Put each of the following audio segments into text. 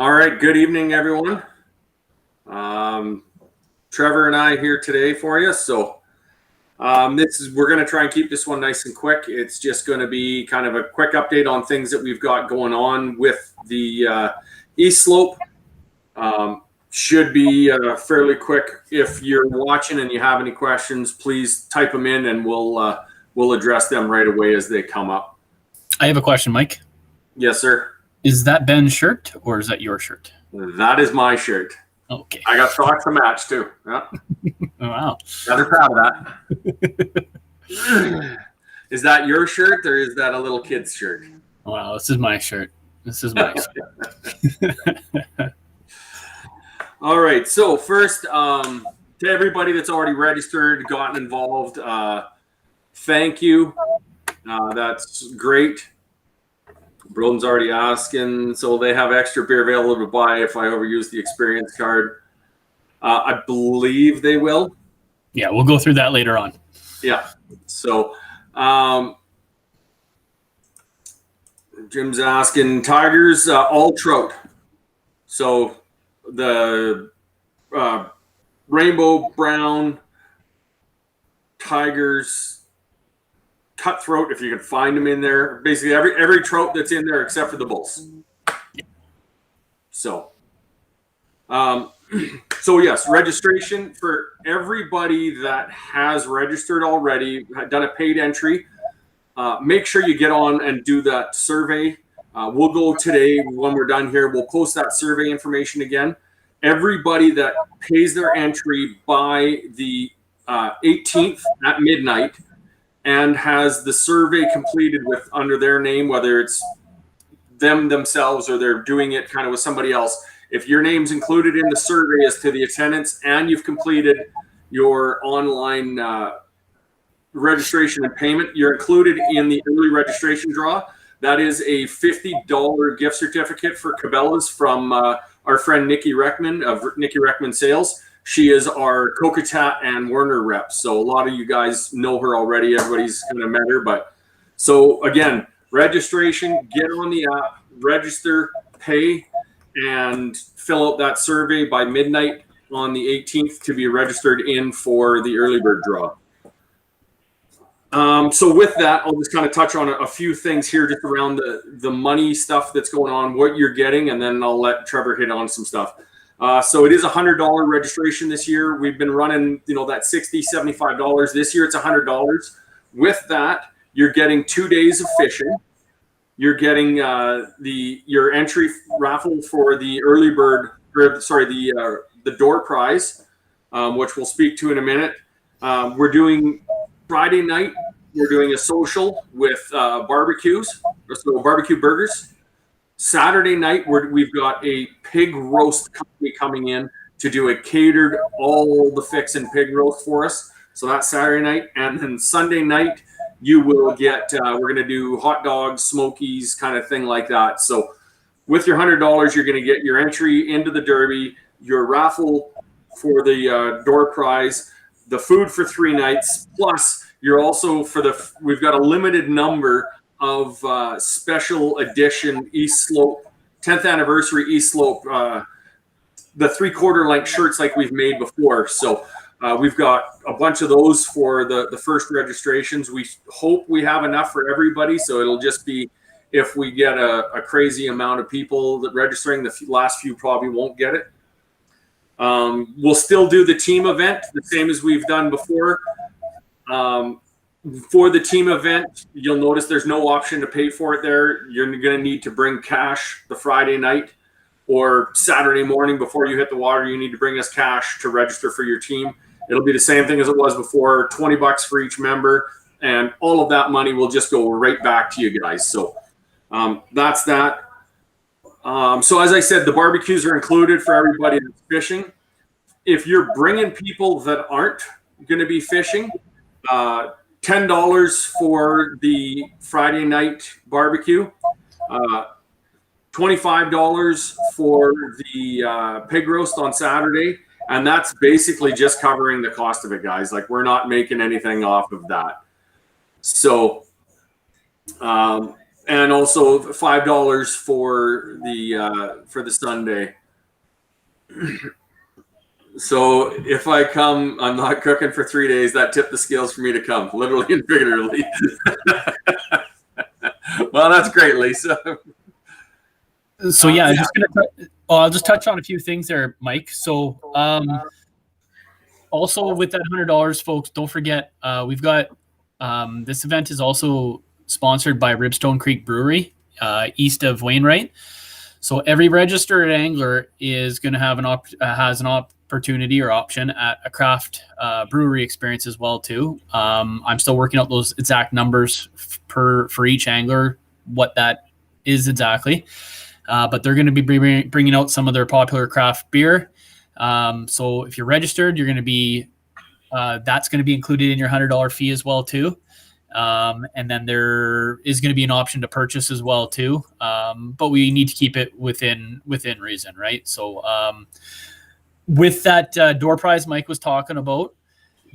All right, good evening, everyone. Trevor and I here today for you. So we're going to try and keep this one nice and quick. It's just going to be kind of a quick update on things that we've got going on with the Eastslope. Should be fairly quick. If you're watching and you have any questions, please type them in and we'll address them right away as they come up. I have a question, Mike. Yes, sir. Is that Ben's shirt or is that your shirt? That is my shirt. Okay. I got socks to match too. Yeah. Oh, wow. Rather proud of that. Is that your shirt or is that a little kid's shirt? Wow, this is my shirt. This is my shirt. All right. So first, to everybody that's already registered, gotten involved, thank you. That's great. Broden's already asking, so they have extra beer available to buy if I overuse the experience card. I believe they will. Yeah, we'll go through that later on. Yeah. So Jim's asking, tigers, all trout. So the rainbow brown tigers, cutthroat, if you can find them in there. Basically every trout that's in there except for the bulls. So yes, registration for everybody that has registered already, done a paid entry. Make sure you get on and do that survey. We'll go today when we're done here. We'll post that survey information again. Everybody that pays their entry by the 18th at midnight and has the survey completed with under their name, whether it's themselves or they're doing it kind of with somebody else. If your name's included in the survey as to the attendance and you've completed your online registration and payment, you're included in the early registration draw. That is a $50 gift certificate for Cabela's from our friend Nikki Reckman of Nikki Reckman Sales. She is our Kokatat and Werner rep. So a lot of you guys know her already. Everybody's kind of met her. But so again, registration, get on the app, register, pay, and fill out that survey by midnight on the 18th to be registered in for the early bird draw. So with that, I'll just kind of touch on a few things here just around the money stuff that's going on, what you're getting, and then I'll let Trevor hit on some stuff. So it is $100 registration this year. We've been running, that $60, $75. This year it's $100. With that, you're getting 2 days of fishing. You're getting your entry raffle for the early bird, the door prize, which we'll speak to in a minute. We're doing Friday night. We're doing a social with barbecues, so barbecue burgers. Saturday night, we've got a pig roast company coming in to do a catered all the fix and pig roast for us. So that's Saturday night. And then Sunday night, you will get, we're going to do hot dogs, smokies, kind of thing like that. So with your $100, you're going to get your entry into the derby, your raffle for the door prize, the food for 3 nights, plus you're also we've got a limited number of special edition Eastslope 10th anniversary Eastslope, the 3/4 length shirts like we've made before. So we've got a bunch of those for the first registrations. We hope we have enough for everybody. So it'll just be if we get a crazy amount of people that registering, the last few probably won't get it. We'll still do the team event the same as we've done before. For the team event, you'll notice there's no option to pay for it there. You're going to need to bring cash the Friday night or Saturday morning before you hit the water. You need to bring us cash to register for your team. It'll be the same thing as it was before, $20 for each member, and all of that money will just go right back to you guys. So that's that. So as I said, the barbecues are included for everybody that's fishing. If you're bringing people that aren't going to be fishing, $10 for the Friday night barbecue, $25 for the pig roast on Saturday, and that's basically just covering the cost of it, guys. Like, we're not making anything off of that. So and also $5 for the Sunday. So if I come, I'm not cooking for 3 days. That tipped the scales for me to come, literally and figuratively. Well, that's great, Lisa. So yeah, I'll just touch on a few things there, Mike. So also with that $100, folks, don't forget we've got this event is also sponsored by Ribstone Creek Brewery, east of Wainwright. So every registered angler is going to have has an opportunity or option at a craft brewery experience as well too. I'm still working out those exact numbers for each angler, what that is exactly. But they're going to be bringing out some of their popular craft beer. So if you're registered, you're going to be that's going to be included in your $100 fee as well too. And then there is going to be an option to purchase as well too. But we need to keep it within reason, right? So with that door prize Mike was talking about,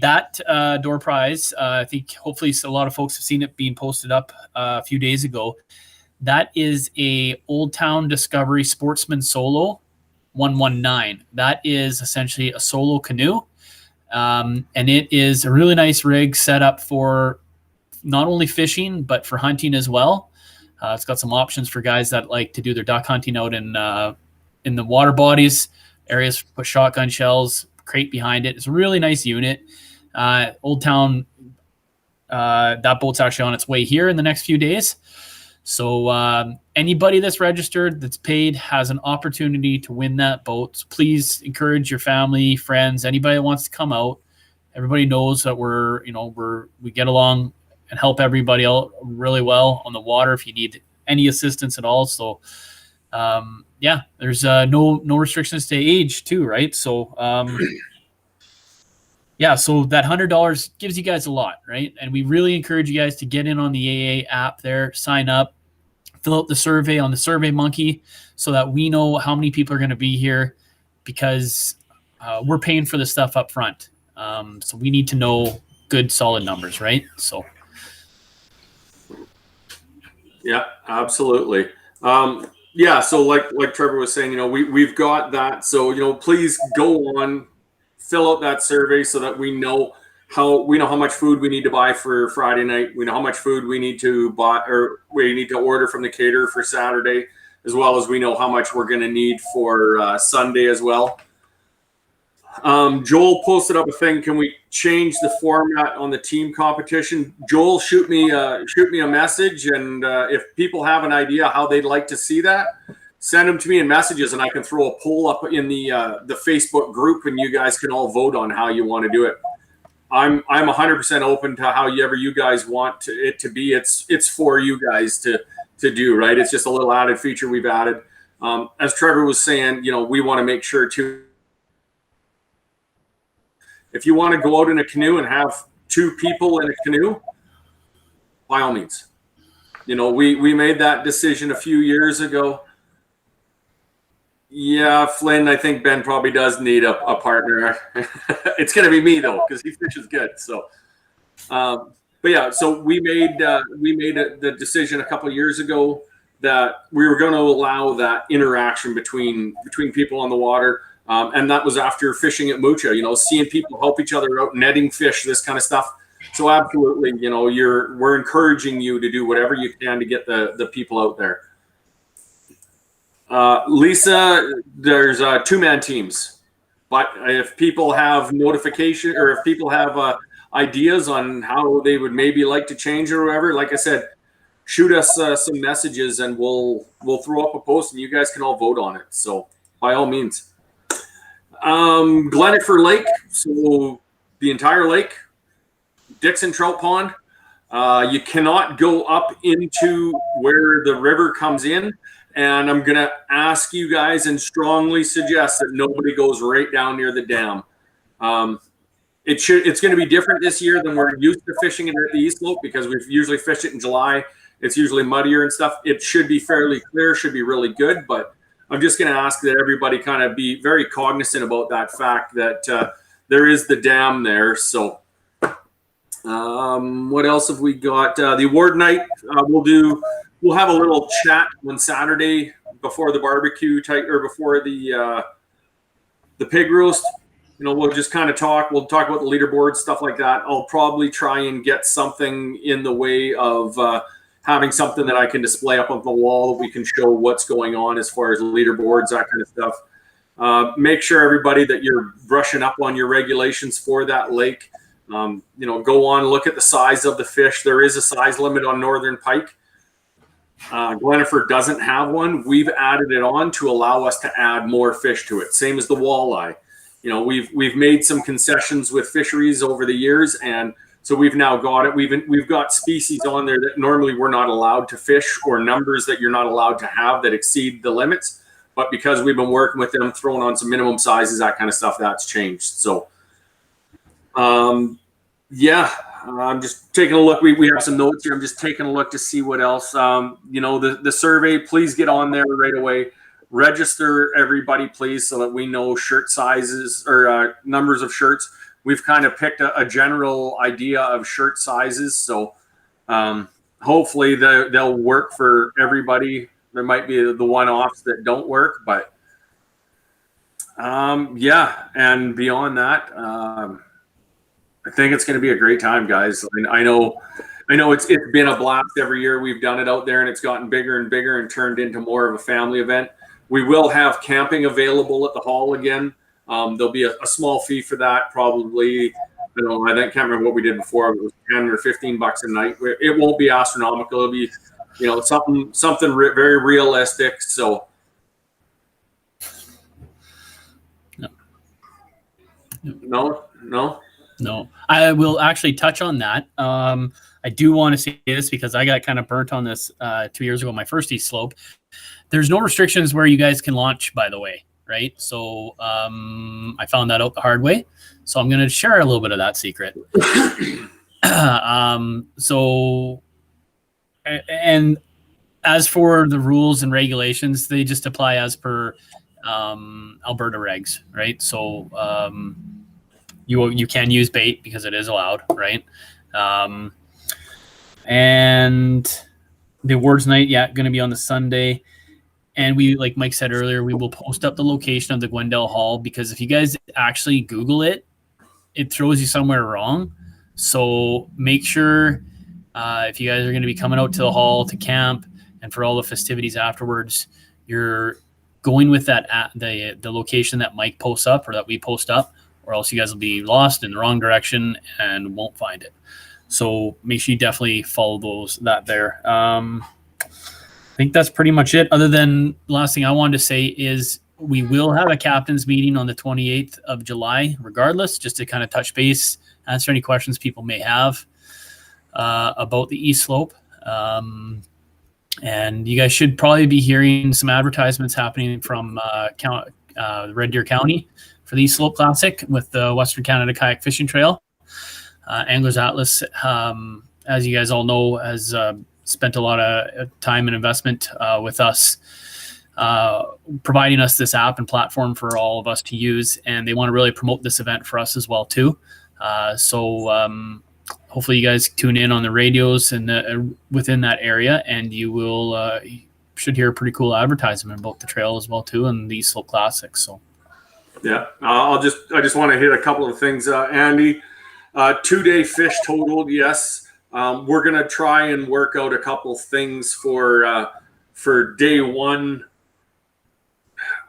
that door prize, I think hopefully a lot of folks have seen it being posted up a few days ago. That is a Old Town Discovery Sportsman Solo 119. That is essentially a solo canoe. And it is a really nice rig set up for not only fishing, but for hunting as well. It's got some options for guys that like to do their duck hunting out in the water bodies, areas, put shotgun shells, crate behind it. It's a really nice unit. Old Town, that boat's actually on its way here in the next few days. So anybody that's registered, that's paid, has an opportunity to win that boat. So please encourage your family, friends, anybody that wants to come out. Everybody knows that we get along and help everybody out really well on the water if you need any assistance at all. So there's no restrictions to age too, right? So so that $100 gives you guys a lot, right? And we really encourage you guys to get in on the AA app there, sign up, fill out the survey on the Survey Monkey so that we know how many people are going to be here, because we're paying for the stuff up front. So we need to know good, solid numbers, right? So. Yeah, absolutely. So like Trevor was saying, we've got that. So, please go on, fill out that survey so that we know how much food we need to buy for Friday night. We know how much food we need to buy, or we need to order from the caterer for Saturday, as well as we know how much we're going to need for Sunday as well. Joel posted up a thing. Can we change the format on the team competition? Joel, shoot me a message, and if people have an idea how they'd like to see that, send them to me in messages, and I can throw a poll up in the Facebook group, and you guys can all vote on how you want to do it. I'm 100% open to however you guys want it to be. It's for you guys to do, right? It's just a little added feature we've added. As Trevor was saying, we want to make sure too. If you want to go out in a canoe and have 2 people in a canoe, by all means. We made that decision a few years ago. Yeah, Flynn, I think Ben probably does need a partner. It's going to be me though, because he fishes good. So, so we made the decision a couple of years ago that we were going to allow that interaction between people on the water. And that was after fishing at Mucha, seeing people help each other out, netting fish, this kind of stuff. So absolutely, we're encouraging you to do whatever you can to get the people out there. Lisa, there's 2-man teams, but if people have notification, or if people have ideas on how they would maybe like to change or whatever, like I said, shoot us some messages and we'll throw up a post and you guys can all vote on it. So by all means. Glenifer Lake, so the entire lake, Dixon Trout Pond. You cannot go up into where the river comes in, and I'm going to ask you guys and strongly suggest that nobody goes right down near the dam. It's going to be different this year than we're used to fishing it at the Eastslope, because we've usually fished it in July. It's usually muddier and stuff. It should be fairly clear, should be really good, but I'm just going to ask that everybody kind of be very cognizant about that fact that there is the dam there. So what else have we got? The award night, we'll do we'll have a little chat on Saturday before the barbecue type, or before the pig roast. We'll just kind of talk. We'll talk about the leaderboard, stuff like that. I'll probably try and get something in the way of having something that I can display up on the wall. We can show what's going on as far as leaderboards, that kind of stuff. Make sure, everybody, that you're brushing up on your regulations for that lake. Go on, look at the size of the fish. There is a size limit on northern pike. Gleniford doesn't have one. We've added it on to allow us to add more fish to it. Same as the walleye. We've made some concessions with fisheries over the years, and so we've now got it. We've got species on there that normally we're not allowed to fish, or numbers that you're not allowed to have that exceed the limits. But because we've been working with them, throwing on some minimum sizes, that kind of stuff, that's changed. So, I'm just taking a look. We have some notes here. I'm just taking a look to see what else. The survey, please get on there right away. Register, everybody, please, so that we know shirt sizes, or numbers of shirts. We've kind of picked a general idea of shirt sizes. So hopefully they'll work for everybody. There might be the one-offs that don't work, but and beyond that, I think it's going to be a great time, guys. I know it's been a blast every year. We've done it out there, and it's gotten bigger and bigger and turned into more of a family event. We will have camping available at the hall again. There'll be a small fee for that, probably. I can't remember what we did before. It was $10 or $15 a night. It won't be astronomical. It'll be, something very realistic. So. No, I will actually touch on that. I do want to say this because I got kind of burnt on this 2 years ago, my first Eastslope. There's no restrictions where you guys can launch, by the way, right? So I found that out the hard way. So I'm going to share a little bit of that secret. And as for the rules and regulations, they just apply as per Alberta regs, right? So you can use bait because it is allowed, right? And the awards night, going to be on the Sunday. And we, like Mike said earlier, we will post up the location of the Gwendale Hall, because if you guys actually Google it, it throws you somewhere wrong. So make sure if you guys are going to be coming out to the hall to camp and for all the festivities afterwards, you're going with that the location that Mike posts up, or that we post up, or else you guys will be lost in the wrong direction and won't find it. So make sure you definitely follow that there. I think that's pretty much it. Other than, last thing I wanted to say is we will have a captain's meeting on the 28th of July, regardless, just to kind of touch base, answer any questions people may have about the Eastslope. And you guys should probably be hearing some advertisements happening from Red Deer County for the Eastslope Classic with the Western Canada Kayak Fishing Trail. Anglers Atlas, as you guys all know, has spent a lot of time and investment with us, providing us this app and platform for all of us to use, and they want to really promote this event for us as well too. So hopefully you guys tune in on the radios and within that area, and you will should hear a pretty cool advertisement about the trail as well too, and the Eastslope Classic. So yeah, I just want to hit a couple of things, Andy. 2-day fish total, yes. We're gonna try and work out a couple things for day one.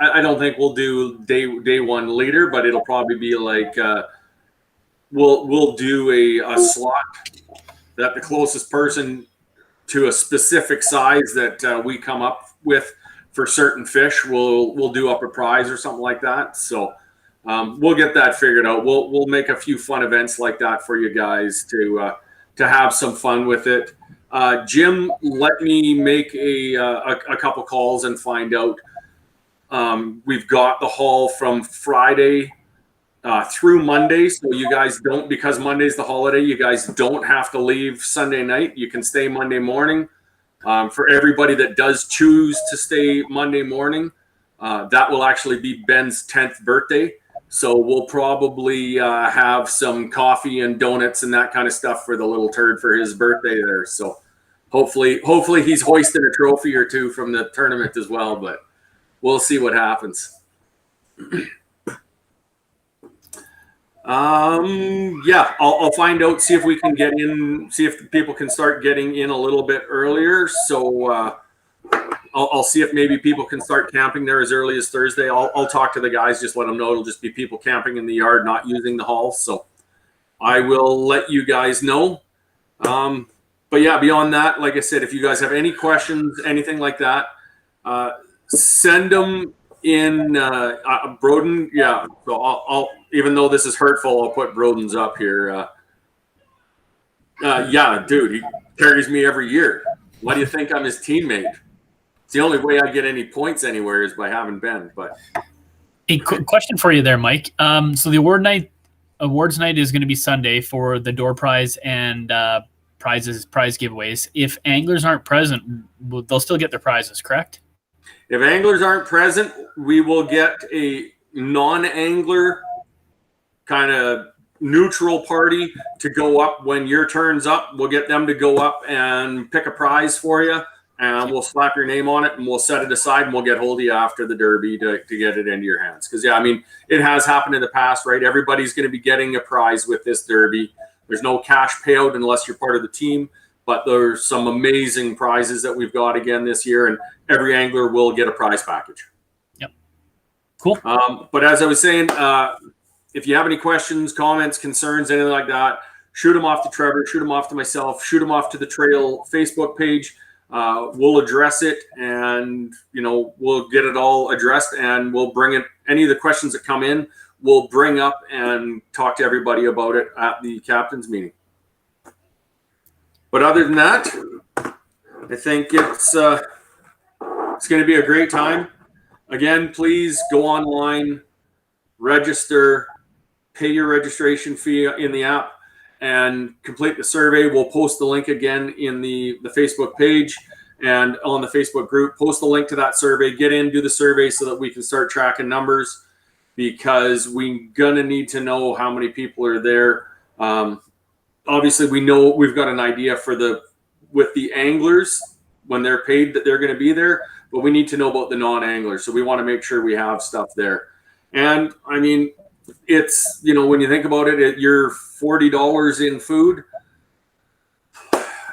I don't think we'll do day one later, but it'll probably be like we'll do a slot that the closest person to a specific size that we come up with for certain fish we'll do up a prize or something like that. So we'll get that figured out. We'll make a few fun events like that for you guys to have some fun with it. Jim, let me make a couple calls and find out. We've got the hall from Friday through Monday, so you guys don't, because Monday's the holiday, you guys don't have to leave Sunday night. You can stay Monday morning. For everybody that does choose to stay Monday morning, that will actually be Ben's 10th birthday. So we'll probably have some coffee and donuts and that kind of stuff for the little turd for his birthday there. So hopefully he's hoisting a trophy or two from the tournament as well, but we'll see what happens. Yeah, I'll find out, see if we can get in, see if people can start getting in a little bit earlier. So I'll see if maybe people can start camping there as early as Thursday. I'll talk to the guys, just let them know it'll just be people camping in the yard, not using the hall. So I will let you guys know. But yeah, beyond that, like I said, if you guys have any questions, anything like that, send them in Broden. Yeah, so I'll even though this is hurtful, I'll put Broden's up here. Yeah, dude, he carries me every year. Why do you think I'm his teammate? It's the only way I get any points anywhere is by having Ben. But a question for you there, Mike. So the awards night is going to be Sunday for the door prize and prize giveaways. If anglers aren't present, they'll still get their prizes, correct? If anglers aren't present, we will get a non-angler kind of neutral party to go up when your turn's up. We'll get them to go up and pick a prize for you, and we'll slap your name on it, and we'll set it aside, and we'll get hold of you after the Derby to get it into your hands. Because, yeah, I mean, it has happened in the past, right? Everybody's going to be getting a prize with this Derby. There's no cash payout unless you're part of the team, but there's some amazing prizes that we've got again this year, and every angler will get a prize package. Yep. Cool. But as I was saying, if you have any questions, comments, concerns, anything like that, shoot them off to Trevor, shoot them off to myself, shoot them off to the Trail Facebook page. We'll address it, and we'll get it all addressed, and we'll bring it. Any of the questions that come in, we'll bring up and talk to everybody about it at the captain's meeting. But other than that, I think it's going to be a great time. Again, please go online, register, pay your registration fee in the app, and complete the survey. We'll post the link again in the Facebook page and on the Facebook group. Post the link to that survey. Get in, do the survey so that we can start tracking numbers, because we're going to need to know how many people are there. Obviously, we know we've got an idea with the anglers when they're paid that they're going to be there, but we need to know about the non-anglers. So we want to make sure we have stuff there. And I mean, it's, when you think about it, you're $40 in food.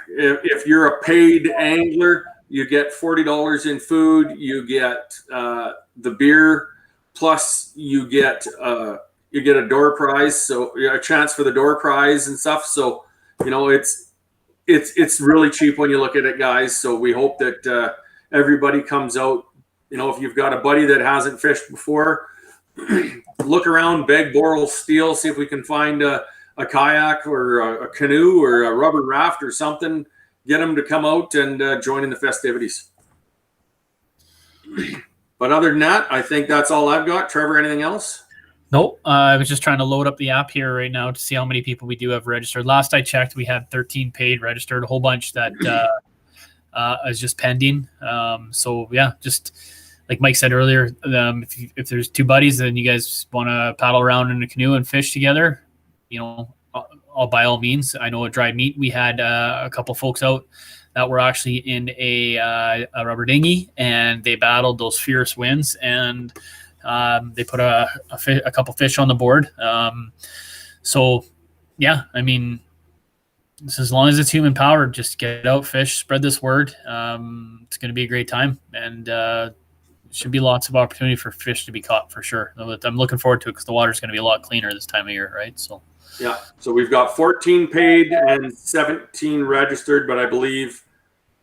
If you're a paid angler, you get $40 in food. You get the beer, plus you get a door prize, so a chance for the door prize and stuff. So it's really cheap when you look at it, guys. So we hope that everybody comes out. If you've got a buddy that hasn't fished before, look around, beg, borrow, steal, see if we can find a kayak or a canoe or a rubber raft or something. Get them to come out and join in the festivities. But other than that, I think that's all I've got. Trevor, anything else? Nope. I was just trying to load up the app here right now to see how many people we do have registered. Last I checked, we had 13 paid registered, a whole bunch that is just pending. So yeah, just like Mike said earlier, if there's two buddies and you guys want to paddle around in a canoe and fish together, all by all means. I know at Dry Meat we had a couple folks out that were actually in a rubber dinghy, and they battled those fierce winds, and they put a couple fish on the board. So yeah, I mean, as long as it's human powered, just get out, fish, spread this word. It's going to be a great time, and should be lots of opportunity for fish to be caught for sure. I'm looking forward to it because the water's going to be a lot cleaner this time of year, right? So yeah, so we've got 14 paid and 17 registered, but I believe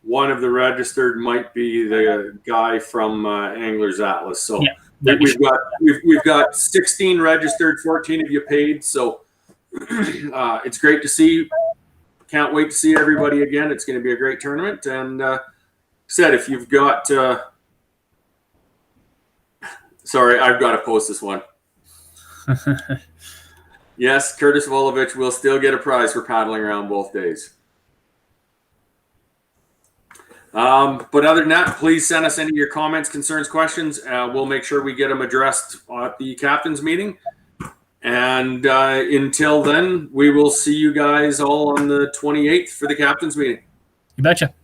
one of the registered might be the guy from Anglers Atlas. So yeah, we've got 16 registered, 14 of you paid. So it's great to see. Can't wait to see everybody again. It's going to be a great tournament. And said, if you've got, sorry, I've got to post this one. Yes, Curtis Volovich will still get a prize for paddling around both days. But other than that, please send us any of your comments, concerns, questions. We'll make sure we get them addressed at the captain's meeting. And until then, we will see you guys all on the 28th for the captain's meeting. You betcha.